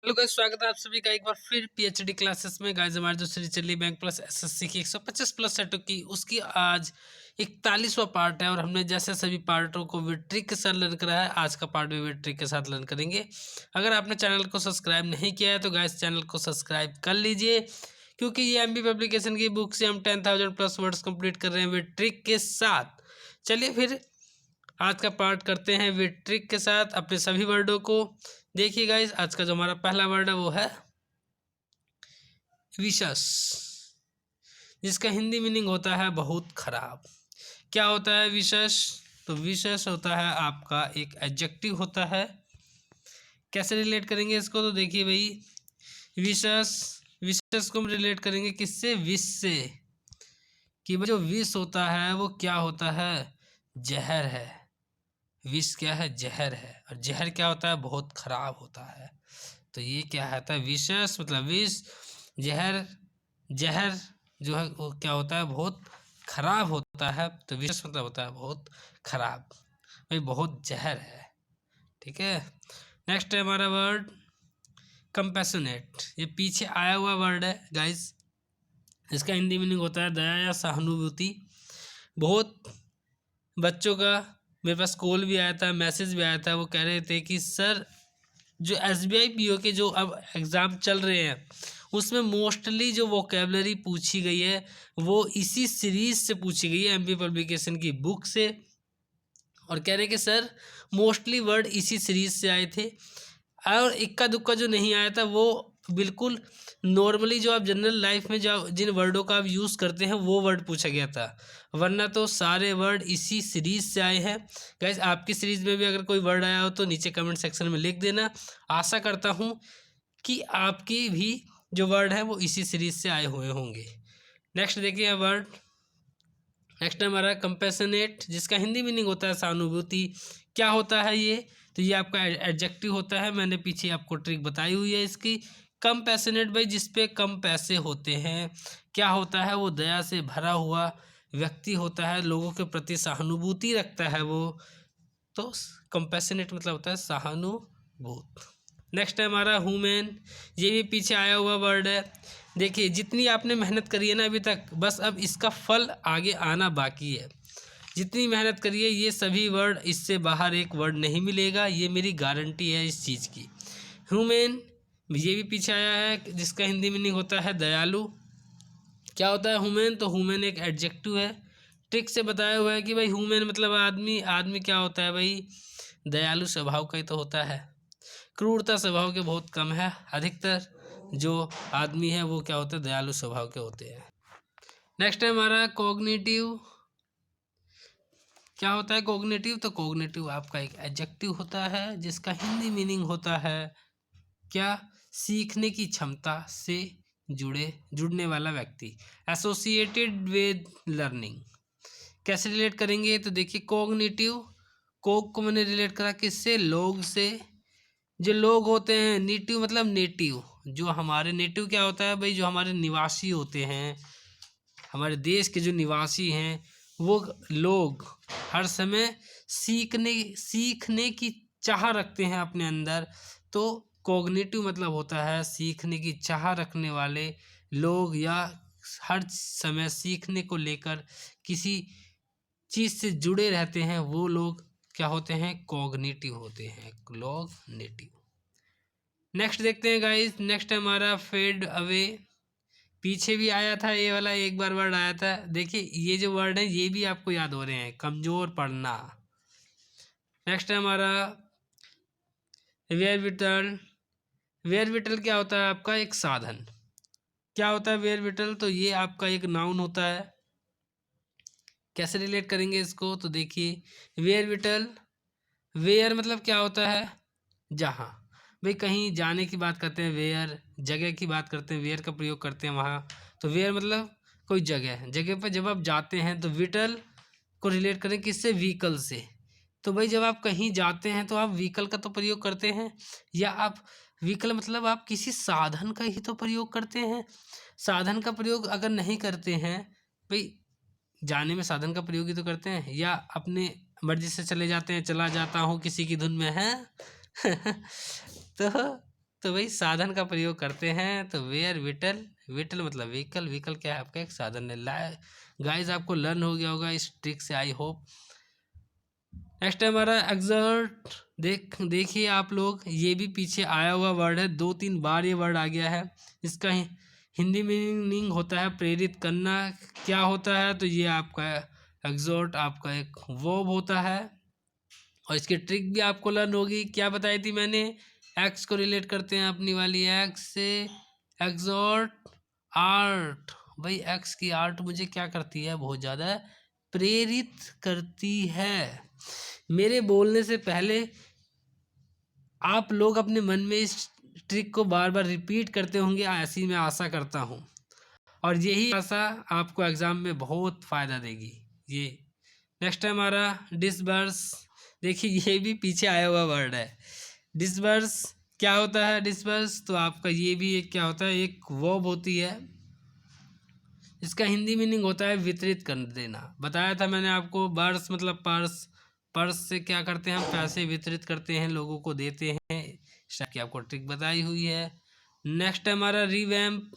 Hello guys, स्वागत है आप सभी का एक बार फिर पीएचडी क्लासेस में। गाइस हमारी जो सीरीज चली बैंक प्लस एसएससी की 125 प्लस सेटों की, उसकी आज 41वां पार्ट है। और हमने जैसे सभी पार्टों को विद ट्रिक के साथ लर्न करा है, आज का पार्ट भी विद ट्रिक के साथ लर्न करेंगे। अगर आपने चैनल को सब्सक्राइब नहीं किया है तो गाइस चैनल को सब्सक्राइब कर लीजिए, क्योंकि ये एमबी पब्लिकेशन की बुक से हम 10,000 प्लस वर्ड्स कंप्लीट कर रहे हैं विद ट्रिक के साथ। चलिए फिर आज का पार्ट करते हैं विद ट्रिक के साथ अपने सभी वर्डों को। देखिए गाइस, आज का जो हमारा पहला वर्ड है वो है विशस, जिसका हिंदी मीनिंग होता है बहुत खराब। क्या होता है विशस? तो विशस होता है आपका एक एडजेक्टिव होता है। कैसे रिलेट करेंगे इसको? तो देखिए भाई, विशस विशस को हम रिलेट करेंगे किससे? विष से। कि भाई जो विष होता है वो क्या होता है? जहर है। विष क्या है? जहर है। और जहर क्या होता है? बहुत खराब होता है। तो ये क्या होता है? विषस मतलब विष, जहर। जहर जो है वो क्या होता है? बहुत खराब होता है। तो विषस मतलब होता है बहुत खराब, भाई बहुत जहर है। ठीक है। नेक्स्ट है हमारा वर्ड कंपैशनेट। ये पीछे आया हुआ वर्ड है गाइस। इसका हिंदी मीनिंग होता है दया या सहानुभूति। बहुत बच्चों का मेरे पास कॉल भी आया था, मैसेज भी आया था। वो कह रहे थे कि सर, जो एसबीआई पीओ के जो अब एग्ज़ाम चल रहे हैं उसमें मोस्टली जो वोकेबलरी पूछी गई है वो इसी सीरीज से पूछी गई है, एमपी पब्लिकेशन की बुक से। और कह रहे कि सर मोस्टली वर्ड इसी सीरीज से आए थे, और इक्का दुक्का जो नहीं आया था वो बिल्कुल नॉर्मली जो आप जनरल लाइफ में जो जिन वर्डों का आप यूज़ करते हैं वो वर्ड पूछा गया था, वरना तो सारे वर्ड इसी सीरीज से आए हैं। गाइस, आपकी सीरीज में भी अगर कोई वर्ड आया हो तो नीचे कमेंट सेक्शन में लिख देना। आशा करता हूँ कि आपकी भी जो वर्ड है वो इसी सीरीज से आए हुए होंगे। नेक्स्ट देखिए वर्ड। नेक्स्ट है हमारा कंपैशनेट, जिसका हिंदी मीनिंग होता है सहानुभूति। क्या होता है ये? तो ये आपका एडजेक्टिव होता है। मैंने पीछे आपको ट्रिक बताई हुई है इसकी। कंपैशनेट भाई जिस पे कम पैसे होते हैं। क्या होता है? वो दया से भरा हुआ व्यक्ति होता है, लोगों के प्रति सहानुभूति रखता है वो। तो कंपैशनेट मतलब होता है सहानुभूत। नेक्स्ट है हमारा ह्यूमन। ये भी पीछे आया हुआ वर्ड है। देखिए, जितनी आपने मेहनत करी है ना अभी तक, बस अब इसका फल आगे आना बाकी है। जितनी मेहनत करी है ये सभी वर्ड, इससे बाहर एक वर्ड नहीं मिलेगा, ये मेरी गारंटी है इस चीज़ की। ह्यूमन ये भी पीछे आया है, जिसका हिंदी मीनिंग होता है दयालु। क्या होता है ह्यूमन? तो ह्यूमन एक एडजेक्टिव है। ट्रिक से बताया हुआ है कि भाई ह्यूमन मतलब आदमी। आदमी क्या होता है भाई? दयालु स्वभाव का ही तो होता है। क्रूरता स्वभाव के बहुत कम है। अधिकतर जो आदमी है वो क्या होते हैं? दयालु स्वभाव के होते हैं। नेक्स्ट है हमारा कॉग्निटिव। क्या होता है कॉग्निटिव? तो कॉग्निटिव आपका एक एडजेक्टिव होता है, जिसका हिंदी मीनिंग होता है क्या? सीखने की क्षमता से जुड़ने वाला व्यक्ति, एसोसिएटेड विद लर्निंग। कैसे रिलेट करेंगे? तो देखिए, कॉग्निटिव, कोग को मैंने रिलेट करा किससे? लोग से। जो लोग होते हैं, नेटिव मतलब नेटिव, जो हमारे नेटिव क्या होता है भाई? जो हमारे निवासी होते हैं, हमारे देश के जो निवासी हैं, वो लोग हर समय सीखने की चाह रखते हैं अपने अंदर। तो कॉग्निटिव मतलब होता है सीखने की चाह रखने वाले लोग, या हर समय सीखने को लेकर किसी चीज़ से जुड़े रहते हैं, वो लोग क्या होते हैं? कॉग्निटिव होते हैं, कॉग्निटिव। नेक्स्ट देखते हैं गाइस। नेक्स्ट हमारा फेड अवे। पीछे भी आया था ये वाला, एक बार वर्ड आया था। देखिए, ये जो वर्ड है ये भी आपको याद हो रहे हैं, कमज़ोर पड़ना। नेक्स्ट है हमारा वेयर विटल। वेयर विटल क्या होता है? आपका एक साधन। क्या होता है वेयर विटल? तो ये आपका एक नाउन होता है। कैसे रिलेट करेंगे इसको? तो देखिए, वेयर विटल, वेयर मतलब क्या होता है? जहाँ। भाई कहीं जाने की बात करते हैं, वेयर जगह की बात करते हैं, वेयर का प्रयोग करते हैं वहाँ। तो वेयर मतलब कोई जगह है, जगह पर जब आप जाते हैं। तो विटल को रिलेट करें किससे? व्हीकल से। तो भाई जब आप कहीं जाते हैं तो आप व्हीकल का तो प्रयोग करते हैं, या आप व्हीकल मतलब आप किसी साधन का ही तो प्रयोग करते हैं। साधन का प्रयोग अगर नहीं करते हैं भाई, जाने में साधन का प्रयोग ही तो करते हैं, या अपने मर्जी से चले जाते हैं, चला जाता हूँ किसी की धुन में है। तो तो भाई साधन का प्रयोग करते हैं। तो वेयर व्हीकल, व्हीकल मतलब व्हीकल, व्हीकल क्या है आपका एक साधन है। गाइस आपको लर्न हो गया होगा इस ट्रिक से, आई होप। नेक्स्ट है हमारा एक्सर्ट। देखिए आप लोग, ये भी पीछे आया हुआ वर्ड है, 2-3 बार ये वर्ड आ गया है। इसका हिंदी मीनिंग होता है प्रेरित करना। क्या होता है, तो ये आपका एक्सर्ट आपका एक वर्ब होता है। और इसकी ट्रिक भी आपको लर्न होगी। क्या बताई थी मैंने, एक्स को रिलेट करते हैं अपनी वाली एक्स से, एक्सर्ट आर्ट। भाई एक्स की आर्ट मुझे क्या करती है, बहुत ज़्यादा प्रेरित करती है। मेरे बोलने से पहले आप लोग अपने मन में इस ट्रिक को बार बार रिपीट करते होंगे, ऐसी मैं आशा करता हूँ। और यही आशा आपको एग्ज़ाम में बहुत फ़ायदा देगी। ये नेक्स्ट है हमारा डिसबर्स। देखिए ये भी पीछे आया हुआ वर्ड है। डिसबर्स क्या होता है, डिसबर्स तो आपका ये भी एक क्या होता है, एक वर्ब होती है। इसका हिंदी मीनिंग होता है वितरित कर देना। बताया था मैंने आपको, बर्स मतलब पर्स, पर्स से क्या करते हैं हम, पैसे वितरित करते हैं, लोगों को देते हैं। इस टाइप की आपको ट्रिक बताई हुई है। नेक्स्ट है हमारा रिवैम्प,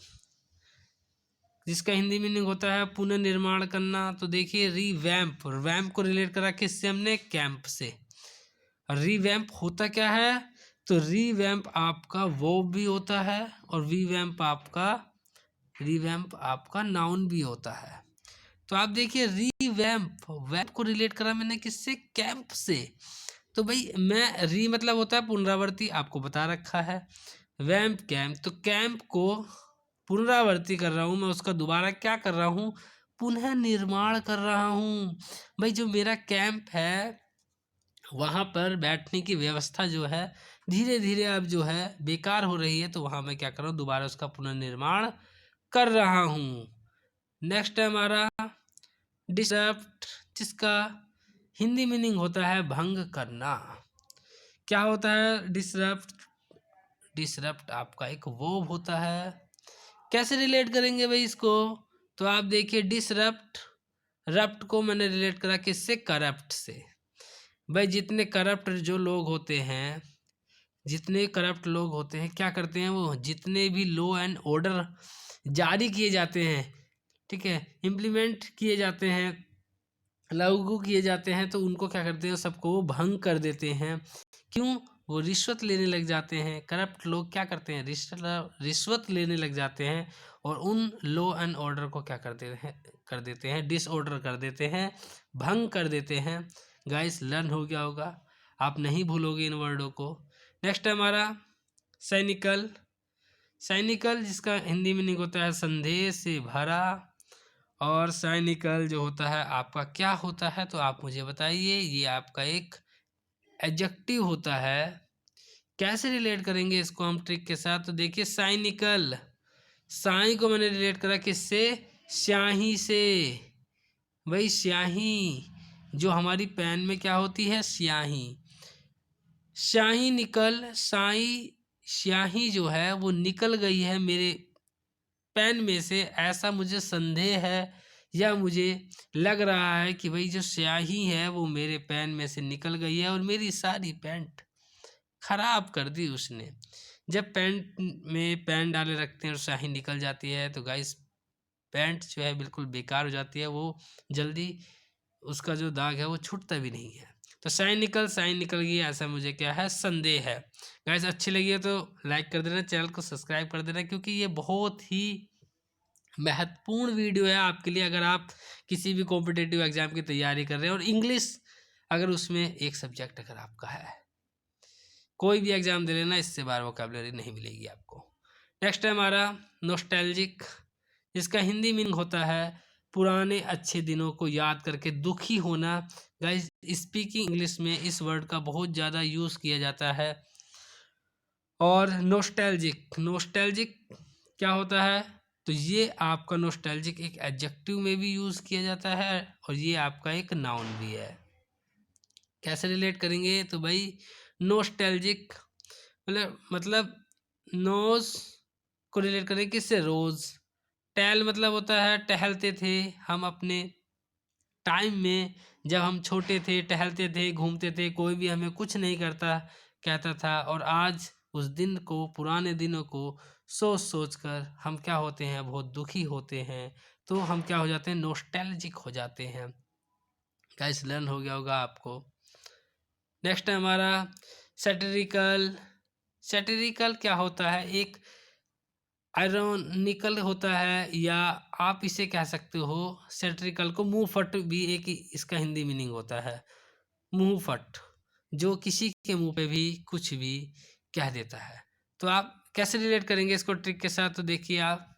जिसका हिंदी मीनिंग होता है पुनर्निर्माण करना। तो देखिए रिवैम्प, वैम्प को रिलेट करा किससे हमने, कैंप से। रिवैम्प होता क्या है, तो रिवैम्प आपका वर्ब भी होता है और रिवैम्प आपका नाउन भी होता है। तो आप देखिए रिवैम्प, वैम्प को रिलेट करा मैंने किससे, कैंप से। तो भाई मैं मतलब होता है पुनरावर्ती, आपको बता रखा है। वैम्प कैंप, तो कैंप को पुनरावर्ती कर रहा हूँ मैं, उसका दोबारा क्या कर रहा हूँ, पुनः निर्माण कर रहा हूँ। भाई जो मेरा कैंप है वहाँ पर बैठने की व्यवस्था जो है धीरे धीरे अब जो है बेकार हो रही है, तो वहाँ मैं क्या कर रहा हूँ, दोबारा उसका पुनर्निर्माण कर रहा हूँ। नेक्स्ट है हमारा डिसरप्ट, जिसका हिंदी मीनिंग होता है भंग करना। क्या होता है डिसरप्ट, डिसरप्ट आपका एक वर्ब होता है। कैसे रिलेट करेंगे भाई इसको, तो आप देखिए डिसरप्ट, रप्ट को मैंने रिलेट करा किससे, करप्ट से। भाई जितने करप्ट जो लोग होते हैं, जितने करप्ट लोग होते हैं क्या करते हैं, वो जितने भी लॉ एंड ऑर्डर जारी किए जाते हैं, ठीक है, इम्प्लीमेंट किए जाते हैं, लागू किए जाते हैं, तो उनको क्या करते हैं, सबको वो भंग कर देते हैं। क्यों, वो रिश्वत लेने लग जाते हैं। करप्ट लोग क्या करते हैं, रिश्वत लेने लग जाते हैं और उन लॉ एंड ऑर्डर को क्या कर देते हैं, डिसऑर्डर कर देते हैं, भंग कर देते हैं। गाइस लर्न हो गया होगा, आप नहीं भूलोगे इन वर्डों को। नेक्स्ट है हमारा सैनिकल। सैनिकल जिसका हिंदी मीनिंग होता है संदेह से भरा। और सैनिकल जो होता है आपका क्या होता है, तो आप मुझे बताइए। ये आपका एक एडजेक्टिव होता है। कैसे रिलेट करेंगे इसको हम ट्रिक के साथ, तो देखिए साइनिकल, साई को मैंने रिलेट करा किससे, स्याही से। भाई स्याही जो हमारी पेन में क्या होती है, स्याही, स्याही निकल, साई स्याही जो है वो निकल गई है मेरे पेन में से, ऐसा मुझे संदेह है या मुझे लग रहा है कि भाई जो स्याही है वो मेरे पेन में से निकल गई है और मेरी सारी पेंट खराब कर दी उसने। जब पेंट में पेन डाले रखते हैं और स्याही निकल जाती है तो गाइस पेंट जो है बिल्कुल बेकार हो जाती है, वो जल्दी उसका जो दाग है वो छूटता भी नहीं है। तो साइन निकल गई, ऐसा मुझे क्या है, संदेह है। गाइस अच्छी लगी है तो लाइक कर देना, चैनल को सब्सक्राइब कर देना, क्योंकि ये बहुत ही महत्वपूर्ण वीडियो है आपके लिए। अगर आप किसी भी कॉम्पिटिटिव एग्जाम की तैयारी कर रहे हैं और इंग्लिश अगर उसमें एक सब्जेक्ट अगर आपका है, कोई भी एग्जाम दे लेना, इससे बाहर वोकैबुलरी नहीं मिलेगी आपको। नेक्स्ट है हमारा नॉस्टैल्जिक, जिसका हिंदी मीनिंग होता है पुराने अच्छे दिनों को याद करके दुखी होना। गाइस स्पीकिंग इंग्लिश में इस वर्ड का बहुत ज़्यादा यूज़ किया जाता है। और नॉस्टैल्जिक, नॉस्टैल्जिक क्या होता है, तो ये आपका नॉस्टैल्जिक एक एडजेक्टिव में भी यूज़ किया जाता है और ये आपका एक नाउन भी है। कैसे रिलेट करेंगे, तो भाई नॉस्टैल्जिक मतलब नोज को रिलेट करें किससे, रोज़। टहल मतलब होता है टहलते थे हम अपने टाइम में, जब हम छोटे थे टहलते थे, घूमते थे, कोई भी हमें कुछ नहीं करता कहता था, और आज उस दिन को, पुराने दिनों को सोच सोच कर हम क्या होते हैं, बहुत दुखी होते हैं। तो हम क्या हो जाते हैं, नॉस्टैल्जिक हो जाते हैं। गाइस लर्न हो गया होगा आपको। नेक्स्ट है हमारा सैटिरिकल। सैटिरिकल क्या होता है, एक आयरनिकल होता है, या आप इसे कह सकते हो सैटिरिकल को मुंह फट भी एक इसका हिंदी मीनिंग होता है। मुंह फट, जो किसी के मुंह पे भी कुछ भी कह देता है। तो आप कैसे रिलेट करेंगे इसको ट्रिक के साथ, तो देखिए आप,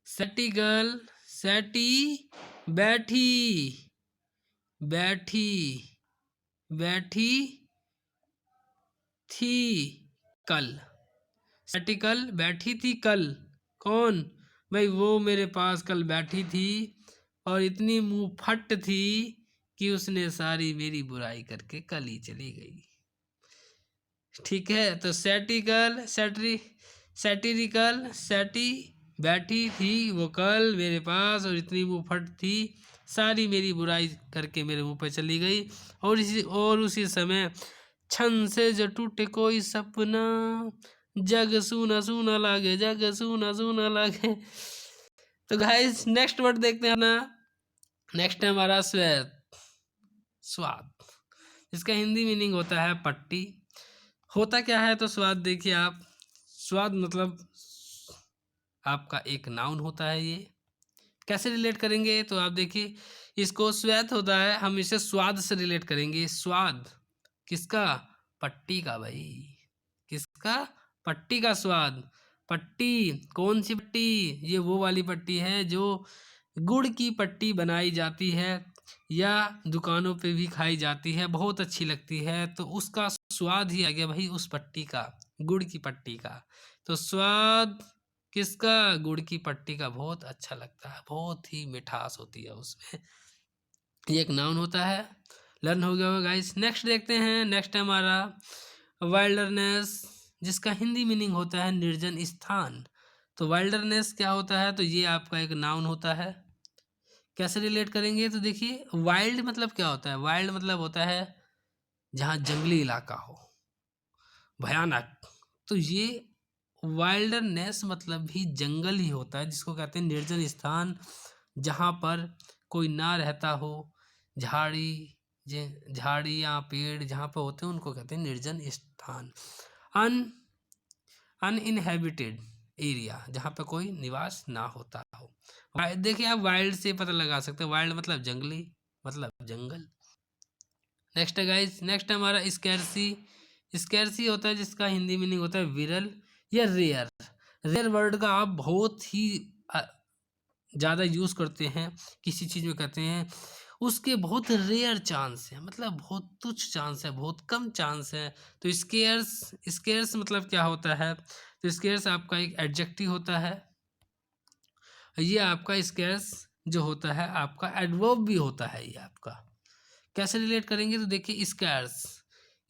सैटिकल, सैटी बैठी, बैठी, बैठी थी कल। सैटिकल बैठी थी कल, कौन भाई, वो मेरे पास कल बैठी थी और इतनी मुंह फट थी कि उसने सारी मेरी बुराई करके कल ही चली गई। ठीक है, तो सैटिकल, सैटिरिकल, सैटी बैठी थी वो कल मेरे पास और इतनी मुंह फट थी, सारी मेरी बुराई करके मेरे मुंह पे चली गई। और उसी समय छन से जो टूटे कोई सपना, जग सूना सूना लागे, जग सूना सूना लागे। तो गाइस नेक्स्ट वर्ड देखते हैं ना। नेक्स्ट है हमारा स्वाद। स्वाद, इसका हिंदी मीनिंग होता है पट्टी। होता क्या है, तो स्वाद देखिए आप, स्वाद मतलब आपका एक नाउन होता है। ये कैसे रिलेट करेंगे, तो आप देखिए, इसको स्वाद होता है, हम इसे स्वाद से रिलेट करेंगे। स्वाद किसका, पट्टी का भाई, किसका, पट्टी का स्वाद। पट्टी, कौन सी पट्टी, ये वो वाली पट्टी है जो गुड़ की पट्टी बनाई जाती है या दुकानों पे भी खाई जाती है, बहुत अच्छी लगती है। तो उसका स्वाद ही आ गया भाई उस पट्टी का, गुड़ की पट्टी का। तो स्वाद किसका, गुड़ की पट्टी का, बहुत अच्छा लगता है, बहुत ही मिठास होती है उसमें। ये एक नाउन होता है। लर्न हो गया होगा गाइस। नेक्स्ट देखते हैं। नेक्स्ट है हमारा वाइल्डरनेस, जिसका हिंदी मीनिंग होता है निर्जन स्थान। तो वाइल्डरनेस क्या होता है, तो ये आपका एक नाउन होता है। कैसे रिलेट करेंगे, तो देखिए, वाइल्ड मतलब क्या होता है, वाइल्ड मतलब होता है जहाँ जंगली इलाका हो, भयानक। तो ये वाइल्डरनेस मतलब भी जंगल ही होता है, जिसको कहते हैं निर्जन स्थान, जहाँ पर कोई ना रहता हो। झाड़ी, झाड़ियाँ पेड़ जहाँ पर होते हैं उनको कहते हैं निर्जन स्थान। अन अनइनहेबिटेड एरिया, जहाँ पे कोई निवास ना होता हो। देखिए आप वाइल्ड से पता लगा सकते हैं, वाइल्ड मतलब जंगली, मतलब जंगल। नेक्स्ट है गाइस, नेक्स्ट है हमारा स्कैर्सी। स्कैर्सी होता है जिसका हिंदी मीनिंग होता है विरल या रेयर। रेयर वर्ड का आप बहुत ही ज़्यादा यूज़ करते हैं, किसी चीज़ में कहते हैं उसके बहुत रेयर चांस है, मतलब बहुत तुच्छ चांस है, बहुत कम चांस है। तो स्केयर्स, स्केयर्स मतलब क्या होता है, तो स्केयर्स आपका एक एडजेक्टिव होता है। ये आपका स्केयर्स जो होता है आपका एडवर्ब भी होता है। ये आपका कैसे रिलेट करेंगे, तो देखिए, स्कार्स,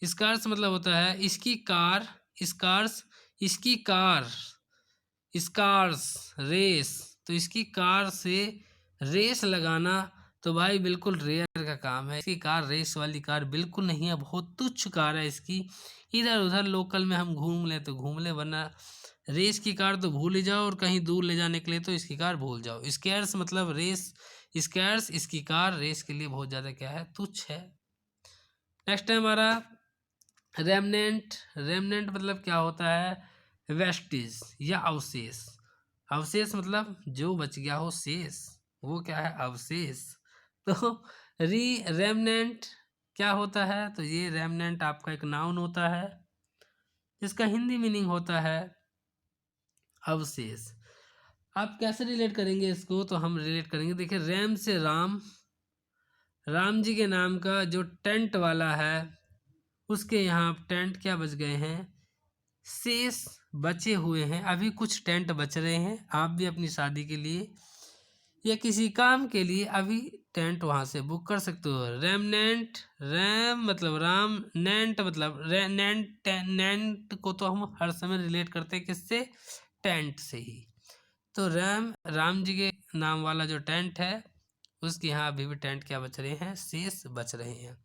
स्कार्स मतलब होता है इसकी कार, स्कार्स, इसकी कार, स्कार्स रेस। तो इसकी कार से रेस लगाना तो भाई बिल्कुल रेयर का काम है। इसकी कार रेस वाली कार बिल्कुल नहीं है, बहुत तुच्छ कार है इसकी। इधर उधर लोकल में हम घूम ले तो घूम ले, वरना रेस की कार तो भूल ही जाओ, और कहीं दूर ले जाने के लिए तो इसकी कार भूल जाओ। स्केयर्स मतलब रेस, स्केयर्स इसकी कार रेस के लिए बहुत ज़्यादा क्या है, तुच्छ है। नेक्स्ट है हमारा रेमनेंट। रेमनेंट मतलब क्या होता है, वेस्टिज या अवशेष। अवशेष मतलब जो बच गया हो, शेष, वो क्या है, अवशेष। तो रेमनेंट क्या होता है, तो ये रेमनेंट आपका एक नाउन होता है, जिसका हिंदी मीनिंग होता है अवशेष। आप कैसे रिलेट करेंगे इसको, तो हम रिलेट करेंगे, देखिए, रैम से राम, राम जी के नाम का जो टेंट वाला है उसके यहाँ टेंट क्या बच गए हैं, शेष बचे हुए हैं। अभी कुछ टेंट बच रहे हैं, आप भी अपनी शादी के लिए या किसी काम के लिए अभी टेंट वहाँ से बुक कर सकते हो। रेमनेंट, रैम मतलब राम, नेंट मतलब नेंट, नेंट को तो हम हर समय रिलेट करते हैं किससे, टेंट से ही। तो राम जी के नाम वाला जो टेंट है उसके यहाँ अभी भी टेंट क्या बच रहे हैं, शेष बच रहे हैं।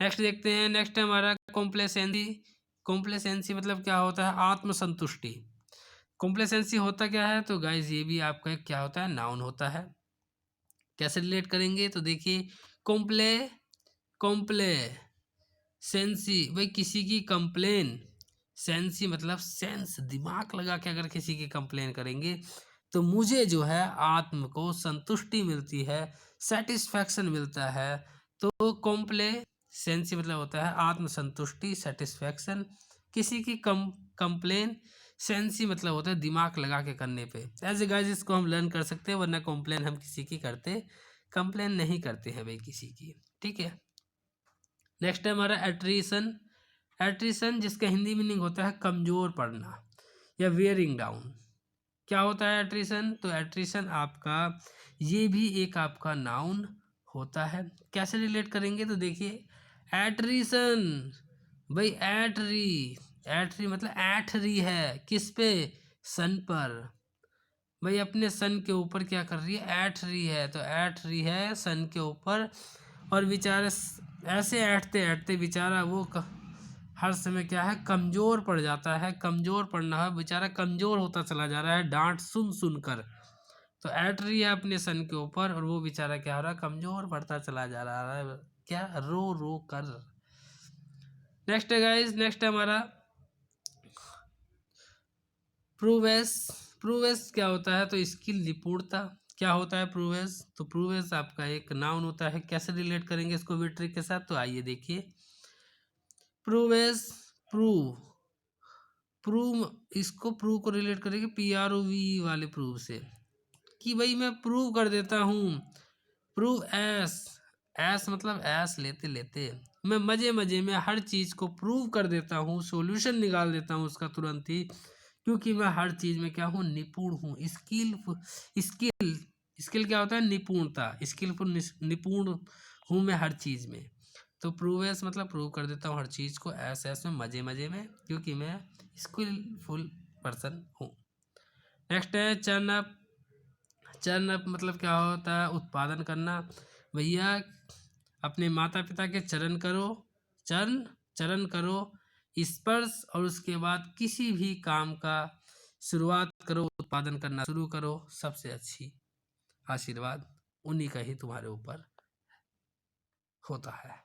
नेक्स्ट देखते हैं। नेक्स्ट है हमारा कॉम्प्लेसेंसी। कॉम्प्लेसेंसी मतलब क्या होता है? आत्मसंतुष्टि। कॉम्प्लेसेंसी होता क्या है? तो गाइज ये भी आपका एक क्या होता है? नाउन होता है। कैसे रिलेट करेंगे? तो देखिए, कॉम्प्ले कॉम्प्ले सेंसी, भाई किसी की कंप्लेन, सेंसी मतलब सेंस, दिमाग लगा के अगर किसी की कंप्लेन करेंगे तो मुझे जो है आत्म को संतुष्टि मिलती है, सेटिस्फैक्शन मिलता है। तो कॉम्प्ले सेंसी मतलब होता है आत्मसंतुष्टि, सेटिस्फैक्शन। किसी की कंप्लेन, सेंसी मतलब होता है दिमाग लगा के करने पे। ऐसे गाइस इसको हम लर्न कर सकते हैं, वरना कंप्लेन हम किसी की करते, कंप्लेन नहीं करते हैं भाई किसी की, ठीक है। नेक्स्ट है हमारा एट्रीशन। एट्रीशन जिसका हिंदी मीनिंग होता है कमजोर पड़ना या वेयरिंग डाउन। क्या होता है एट्रीशन? तो एट्रीशन आपका ये भी एक आपका नाउन होता है। कैसे रिलेट करेंगे? तो देखिए एट्रीशन, भाई एटरी, एटरी मतलब ऐठ रही है किस पे? सन पर। भाई अपने सन के ऊपर क्या कर रही है? ऐठ रही है। तो ऐठ रही है सन के ऊपर, और बेचारा ऐसे ऐठते ऐठते बेचारा वो हर समय क्या है? कमजोर पड़ जाता है। कमजोर पड़ना है, बेचारा कमजोर होता चला जा रहा है डांट सुन सुन कर। तो ऐठ रही है अपने सन के ऊपर, और वो बेचारा क्या हो रहा है? कमजोर पड़ता चला जा रहा है, क्या? रो रो कर। नेक्स्ट है गाइस, नेक्स्ट है हमारा प्रूवेस। प्रूवेस क्या होता है? तो स्किल, निपुणता। क्या होता है प्रूवेस? तो प्रूवेस आपका एक नाउन होता है। कैसे रिलेट करेंगे इसको भी ट्रिक के साथ? तो आइए देखिए, प्रूवेस, प्रूव, प्रूव, इसको प्रूव को रिलेट करेंगे PROV वाले प्रूव से, कि भाई मैं प्रूव कर देता हूँ। प्रूव एस, एस मतलब एस लेते लेते, मैं मजे मजे में हर चीज को प्रूव कर देता हूँ, सॉल्यूशन निकाल देता हूँ उसका तुरंत ही, क्योंकि मैं हर चीज में क्या हूँ? निपुण हूँ। स्किल, स्किल, स्किल क्या होता है? निपुणता। स्किलफुल, निपुण हूँ मैं हर चीज में। तो प्रूवेस मतलब प्रूव कर देता हूँ हर चीज को ऐसे ऐसे मजे मजे में, क्योंकि मैं स्किलफुल पर्सन हूँ। नेक्स्ट है चर्न अप। चर्न अप मतलब क्या होता है? उत्पादन करना। भैया अपने माता पिता के चरण करो, चरण चरण करो, स्पर्श, और उसके बाद किसी भी काम का शुरुआत करो, उत्पादन करना शुरू करो। सबसे अच्छी आशीर्वाद उन्हीं का ही तुम्हारे ऊपर होता है।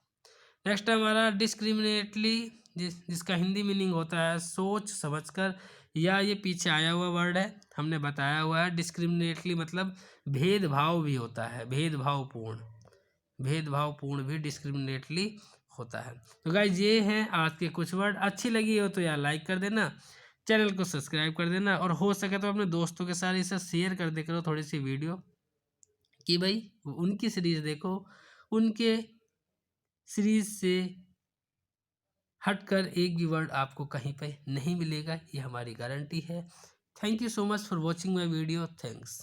नेक्स्ट है हमारा डिस्क्रिमिनेटली, जिसका हिंदी मीनिंग होता है सोच समझकर, या ये पीछे आया हुआ वर्ड है, हमने बताया हुआ है। डिस्क्रिमिनेटली मतलब भेदभाव भी होता है, भेदभावपूर्ण, भेदभावपूर्ण भी डिस्क्रिमिनेटली होता है। तो गाइज ये हैं आज के कुछ वर्ड। अच्छी लगी हो तो यार लाइक कर देना, चैनल को सब्सक्राइब कर देना, और हो सके तो अपने दोस्तों के साथ इसे शेयर कर दे करो थोड़ी सी वीडियो, कि भाई उनकी सीरीज देखो, उनके सीरीज से हटकर एक भी वर्ड आपको कहीं पे नहीं मिलेगा, ये हमारी गारंटी है। Thank you so much for watching my video. Thanks.